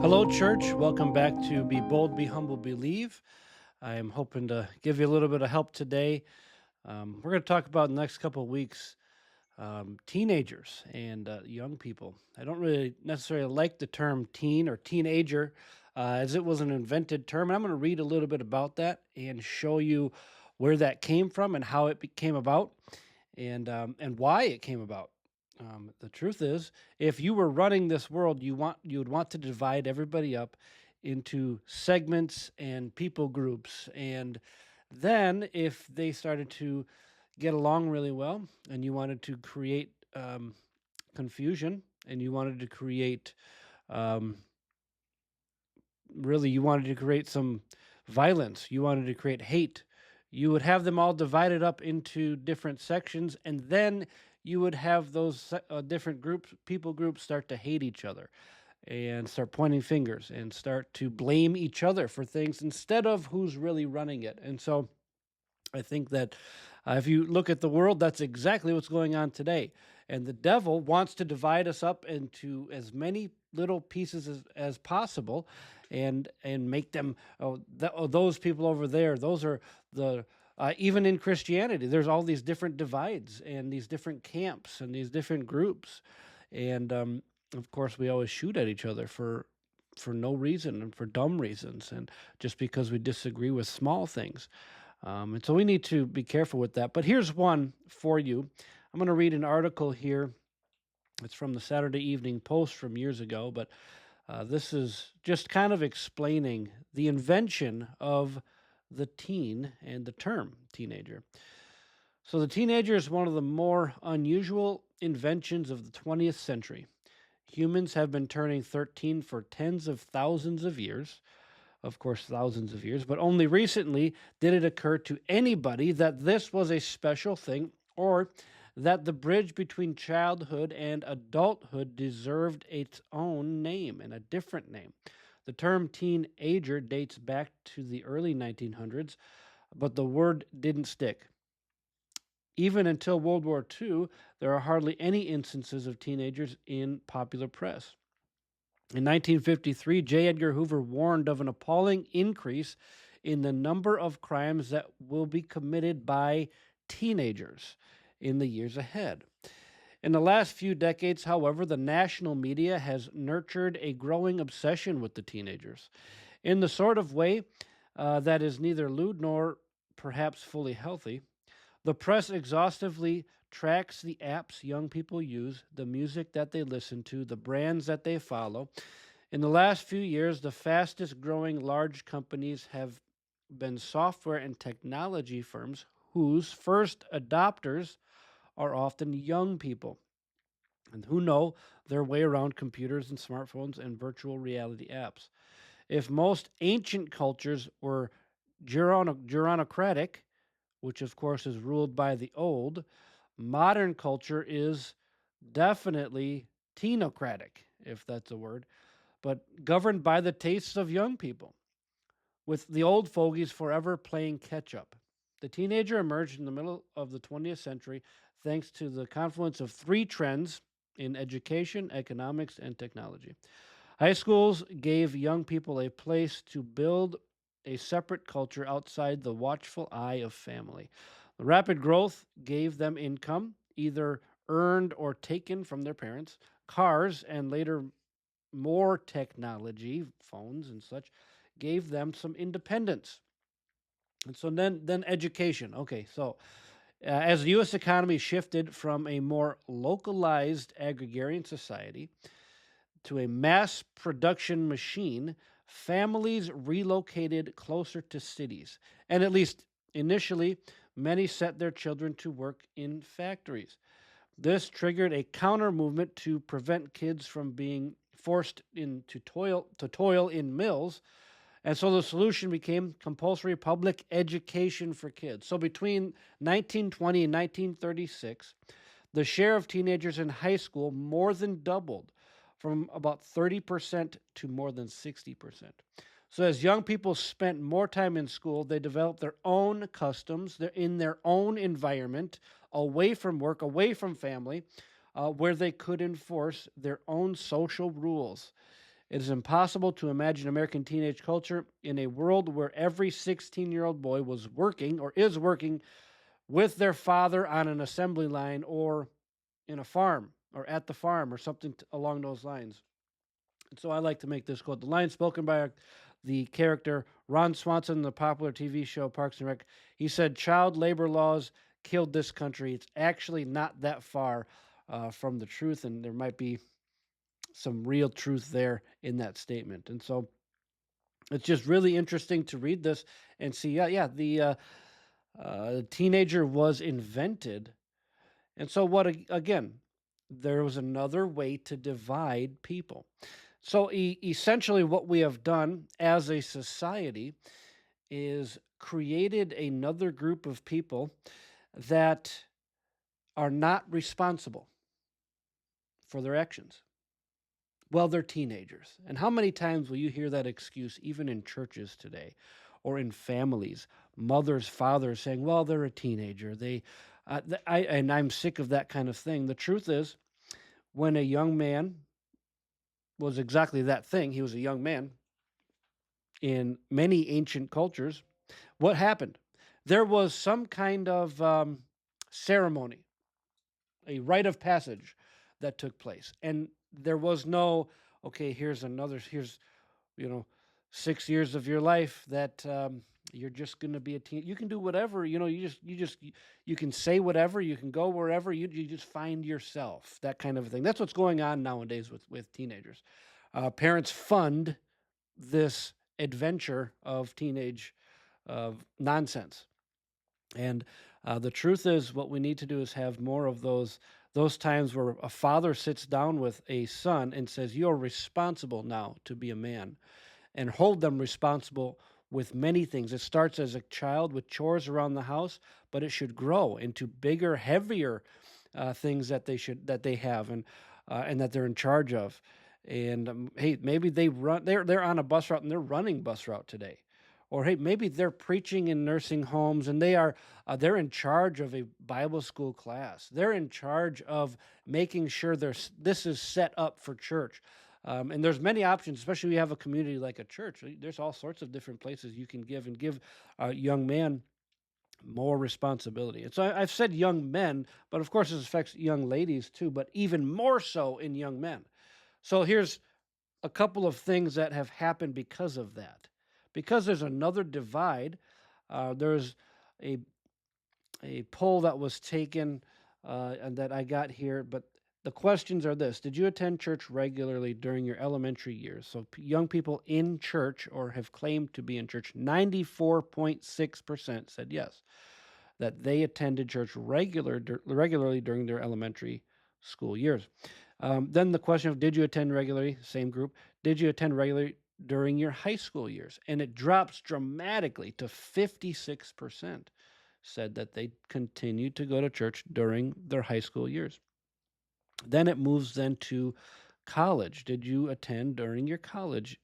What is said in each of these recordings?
Hello, church. Welcome back to Be Bold, Be Humble, Believe. I am hoping to give you a little bit of help today. We're going to talk about in the next couple of weeks teenagers and young people. I don't really necessarily like the term teen or teenager as it was an invented term. And I'm going to read a little bit about that and show you where that came from and how it came about and why it came about. The truth is, if you were running this world, you would want to divide everybody up into segments and people groups, and then if they started to get along really well, and you wanted to create confusion, and you wanted to create um, really, you wanted to create some violence, you wanted to create hate, you would have them all divided up into different sections, and then you would have those different groups, people groups, start to hate each other and start pointing fingers and start to blame each other for things instead of who's really running it. And so I think that if you look at the world, that's exactly what's going on today. And the devil wants to divide us up into as many little pieces as possible and make them, those people over there, those are the, even in Christianity, there's all these different divides and these different camps and these different groups. And of course, we always shoot at each other for no reason and for dumb reasons and just because we disagree with small things. And so we need to be careful with that. But here's one for you. I'm going to read an article here. It's from the Saturday Evening Post from years ago, but this is just kind of explaining the invention of the teen and the term teenager. So the teenager is one of the more unusual inventions of the 20th century. Humans have been turning 13 for tens of thousands of years, but only recently did it occur to anybody that this was a special thing or that the bridge between childhood and adulthood deserved its own name and a different name. The term teenager dates back to the early 1900s, but the word didn't stick. Even until World War II, there are hardly any instances of teenagers in popular press. In 1953, J. Edgar Hoover warned of an appalling increase in the number of crimes that will be committed by teenagers in the years ahead. In the last few decades, however, the national media has nurtured a growing obsession with the teenagers in the sort of way that is neither lewd nor perhaps fully healthy. The press exhaustively tracks the apps young people use, the music that they listen to, the brands that they follow. In the last few years, the fastest growing large companies have been software and technology firms whose first adopters are often young people and who know their way around computers and smartphones and virtual reality apps. If most ancient cultures were gerontocratic, which of course is ruled by the old, modern culture is definitely teenocratic, if that's a word, but governed by the tastes of young people, with the old fogies forever playing catch up. The teenager emerged in the middle of the 20th century thanks to the confluence of three trends in education, economics, and technology. High schools gave young people a place to build a separate culture outside the watchful eye of family. The rapid growth gave them income, either earned or taken from their parents, cars, and later more technology, phones and such, gave them some independence. And so then education. Okay, so as the U.S. economy shifted from a more localized agrarian society to a mass production machine, families relocated closer to cities. And at least initially, many set their children to work in factories. This triggered a counter movement to prevent kids from being forced to toil in mills. And so the solution became compulsory public education for kids. So between 1920 and 1936, the share of teenagers in high school more than doubled from about 30% to more than 60%. So as young people spent more time in school, they developed their own customs. They're in their own environment, away from work, away from family, where they could enforce their own social rules. It is impossible to imagine American teenage culture in a world where every 16-year-old boy was working or is working with their father on an assembly line or in a farm or at the farm or something along those lines. And so I like to make this quote. The line spoken by the character Ron Swanson in the popular TV show Parks and Rec. He said, "Child labor laws killed this country." It's actually not that far from the truth, and there might be some real truth there in that statement. And so it's just really interesting to read this and see, the teenager was invented. And so, again, there was another way to divide people. So, essentially, what we have done as a society is created another group of people that are not responsible for their actions. Well, they're teenagers. And how many times will you hear that excuse, even in churches today or in families? Mothers, fathers saying, well, they're a teenager. And I'm sick of that kind of thing. The truth is, when a young man was exactly that thing, he was a young man in many ancient cultures, what happened? There was some kind of ceremony, a rite of passage that took place. And there was no, okay, here's, you know, 6 years of your life that you're just going to be a teen. You can do whatever, you can say whatever, you can go wherever, you just find yourself, that kind of thing. That's what's going on nowadays with teenagers. Parents fund this adventure of teenage nonsense. And the truth is, what we need to do is have more of those times where a father sits down with a son and says, "You're responsible now to be a man," and hold them responsible with many things. It starts as a child with chores around the house, but it should grow into bigger, heavier things that they have and that they're in charge of. And hey, maybe they're on a bus route and they're running bus route today. Or hey, maybe they're preaching in nursing homes and they're in charge of a Bible school class. They're in charge of making sure this is set up for church. And there's many options, especially when you have a community like a church. There's all sorts of different places you can give a young man more responsibility. And so I've said young men, but of course this affects young ladies too, but even more so in young men. So here's a couple of things that have happened because of that. Because there's another divide, there's a poll that was taken and that I got here, but the questions are this: did you attend church regularly during your elementary years? So young people in church or have claimed to be in church, 94.6% said yes, that they attended church regularly during their elementary school years. Then the question of did you attend regularly, same group, did you attend regularly during your high school years? And it drops dramatically to 56% said that they continued to go to church during their high school years. Then it moves then to college. Did you attend during your college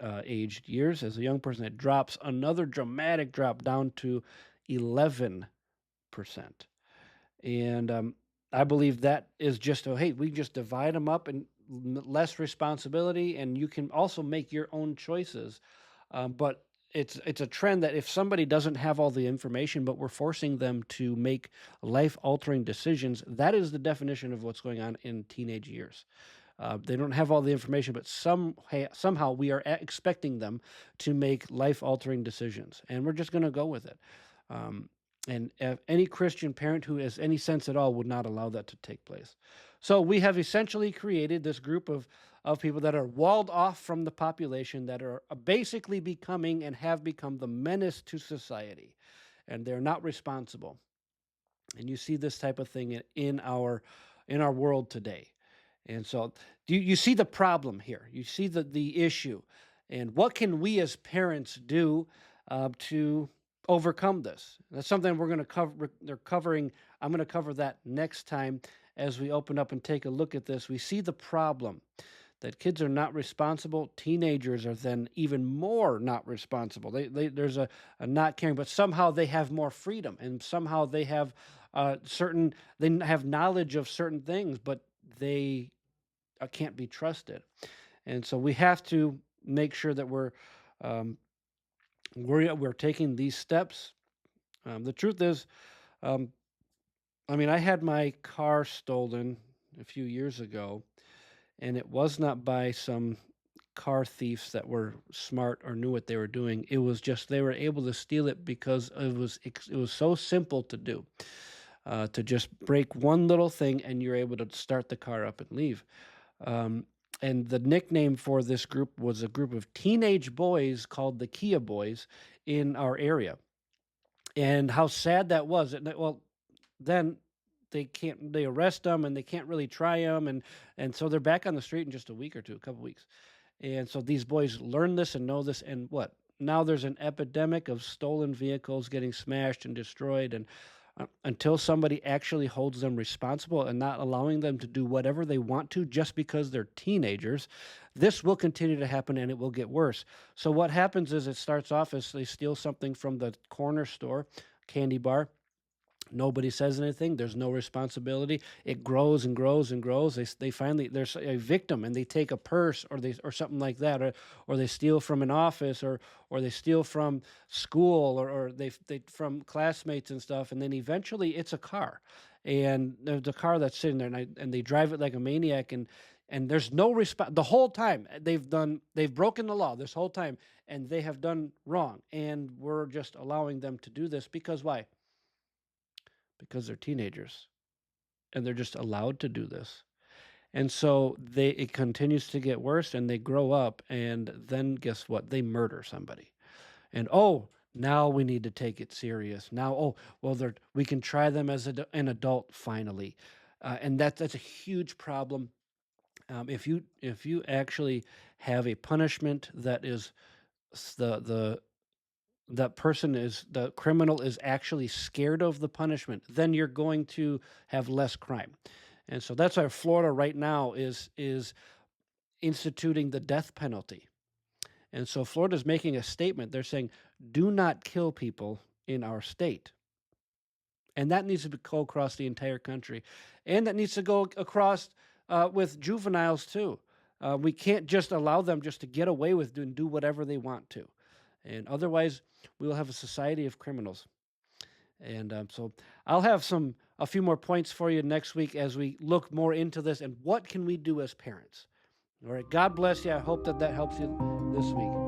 aged years as a young person? It drops another dramatic drop down to 11%. And I believe that is just, hey, we just divide them up and less responsibility, and you can also make your own choices. But it's a trend that if somebody doesn't have all the information, but we're forcing them to make life-altering decisions, that is the definition of what's going on in teenage years. They don't have all the information, but somehow we are expecting them to make life-altering decisions, and we're just going to go with it. And any Christian parent who has any sense at all would not allow that to take place. So we have essentially created this group of people that are walled off from the population, that are basically becoming and have become the menace to society, and they're not responsible. And you see this type of thing in our world today. And so you see the problem here. You see the issue. And what can we as parents do to overcome this? That's something we're going to cover. I'm going to cover that next time as we open up and take a look at this. We see the problem that kids are not responsible. Teenagers are then even more not responsible. There's a not caring, but somehow they have more freedom, and somehow they have they have knowledge of certain things, but they can't be trusted. And so we have to make sure that um, we're taking these steps. The truth is, um, I mean, I had my car stolen a few years ago, and it was not by some car thieves that were smart or knew what they were doing. It was just they were able to steal it because it was so simple to do. To just break one little thing and you're able to start the car up and leave. Um, and the nickname for this group was a group of teenage boys called the Kia Boys in our area. And how sad that was. Well, then they arrest them and they can't really try them, and so they're back on the street in just a week or two, a couple weeks. And so these boys learn this and know this, and what? Now there's an epidemic of stolen vehicles getting smashed and destroyed, and until somebody actually holds them responsible and not allowing them to do whatever they want to just because they're teenagers, this will continue to happen and it will get worse. So what happens is it starts off as they steal something from the corner store, candy bar. Nobody says anything. There's no responsibility. It grows and grows and grows. They finally there's a victim and they take a purse or something like that, or they steal from an office or they steal from school or they from classmates and stuff, and then eventually it's a car, and there's a car that's sitting there and they drive it like a maniac, and there's no response the whole time. They've broken the law this whole time, and they have done wrong, and we're just allowing them to do this because why? Because they're teenagers and they're just allowed to do this. And so it continues to get worse and they grow up, and then guess what? They murder somebody. And oh, now we need to take it serious. Now, oh, well, we can try them as an adult finally. And that's a huge problem. If you actually have a punishment that is the that person is the criminal is actually scared of the punishment, then you're going to have less crime. And so that's why Florida right now is instituting the death penalty. And so Florida's making a statement. They're saying, do not kill people in our state. And that needs to go across the entire country. And that needs to go across with juveniles too. We can't just allow them just to get away with and do whatever they want to. And otherwise, we will have a society of criminals. And so I'll have a few more points for you next week as we look more into this and what can we do as parents. All right. God bless you. I hope that helps you this week.